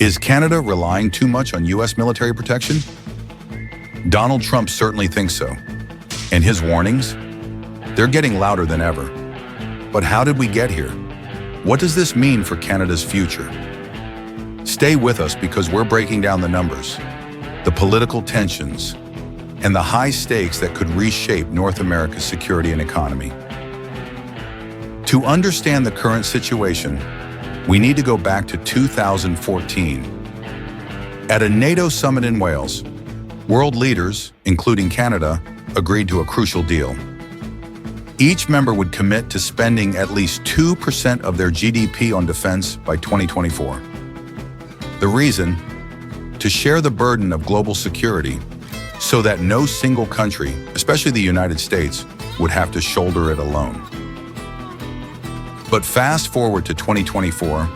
Is Canada relying too much on U.S. military protection? Donald Trump certainly thinks so. And his warnings? They're getting louder than ever. But how did we get here? What does this mean for Canada's future? Stay with us because we're breaking down the numbers, the political tensions, and the high stakes that could reshape North America's security and economy. To understand the current situation, we need to go back to 2014. At a NATO summit in Wales, world leaders, including Canada, agreed to a crucial deal. Each member would commit to spending at least 2% of their GDP on defense by 2024. The reason? To share the burden of global security so that no single country, especially the United States, would have to shoulder it alone. But fast forward to 2024,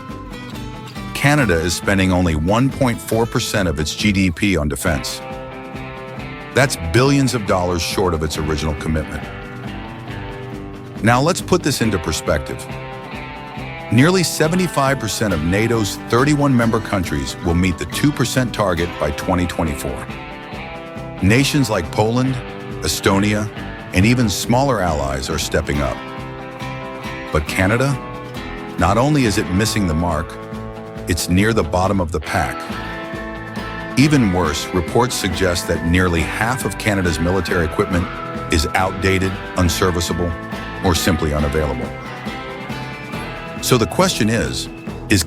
Canada is spending only 1.4% of its GDP on defense. That's billions of dollars short of its original commitment. Now let's put this into perspective. Nearly 75% of NATO's 31 member countries will meet the 2% target by 2024. Nations like Poland, Estonia, and even smaller allies are stepping up. But Canada? Not only is it missing the mark, it's near the bottom of the pack. Even worse, reports suggest that nearly half of Canada's military equipment is outdated, unserviceable, or simply unavailable. So the question is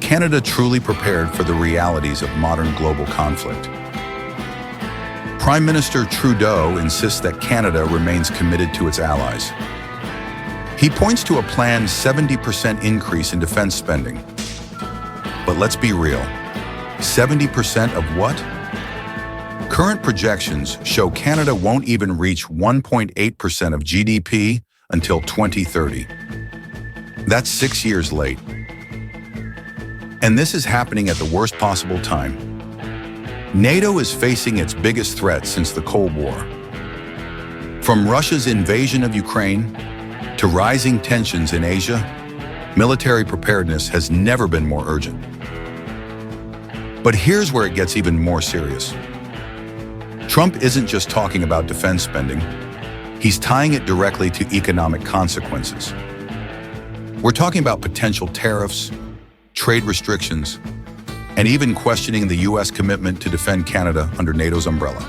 Canada truly prepared for the realities of modern global conflict? Prime Minister Trudeau insists that Canada remains committed to its allies. He points to a planned 70% increase in defense spending. But let's be real, 70% of what? Current projections show Canada won't even reach 1.8% of GDP until 2030. That's 6 years late. And this is happening at the worst possible time. NATO is facing its biggest threat since the Cold War. From Russia's invasion of Ukraine to rising tensions in Asia, military preparedness has never been more urgent. But here's where it gets even more serious. Trump isn't just talking about defense spending. He's tying it directly to economic consequences. We're talking about potential tariffs, trade restrictions, and even questioning the U.S. commitment to defend Canada under NATO's umbrella.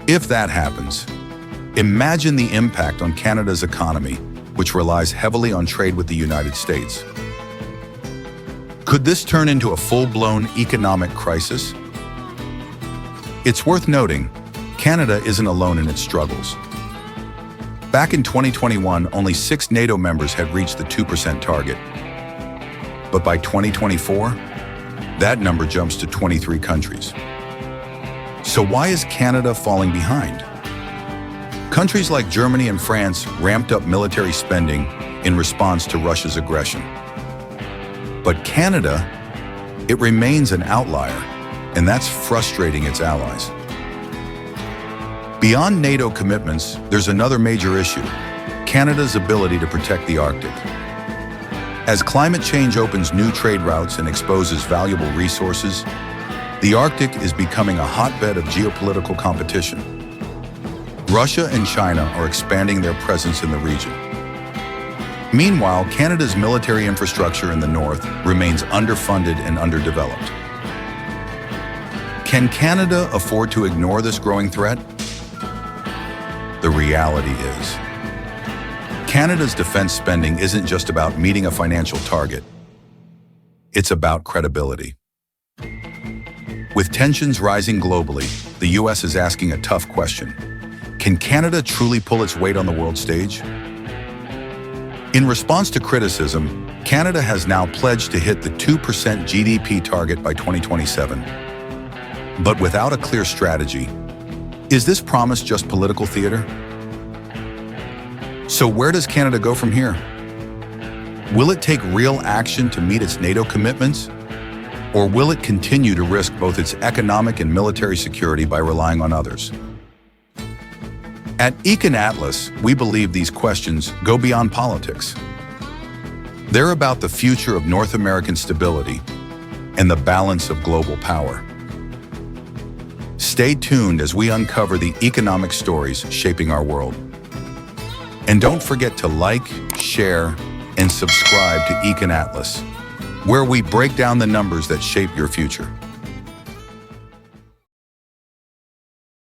If that happens, imagine the impact on Canada's economy, which relies heavily on trade with the United States. Could this turn into a full-blown economic crisis? It's worth noting, Canada isn't alone in its struggles. Back in 2021, only 6 NATO members had reached the 2% target. But by 2024, that number jumps to 23 countries. So why is Canada falling behind? Countries like Germany and France ramped up military spending in response to Russia's aggression. But Canada, it remains an outlier, and that's frustrating its allies. Beyond NATO commitments, there's another major issue: Canada's ability to protect the Arctic. As climate change opens new trade routes and exposes valuable resources, the Arctic is becoming a hotbed of geopolitical competition. Russia and China are expanding their presence in the region. Meanwhile, Canada's military infrastructure in the north remains underfunded and underdeveloped. Can Canada afford to ignore this growing threat? The reality is, Canada's defense spending isn't just about meeting a financial target. It's about credibility. With tensions rising globally, the U.S. is asking a tough question. Can Canada truly pull its weight on the world stage? In response to criticism, Canada has now pledged to hit the 2% GDP target by 2027. But without a clear strategy, is this promise just political theater? So where does Canada go from here? Will it take real action to meet its NATO commitments? Or will it continue to risk both its economic and military security by relying on others? At Econ Atlas, we believe these questions go beyond politics. They're about the future of North American stability, and the balance of global power. Stay tuned as we uncover the economic stories shaping our world. And don't forget to like, share, and subscribe to Econ Atlas, where we break down the numbers that shape your future.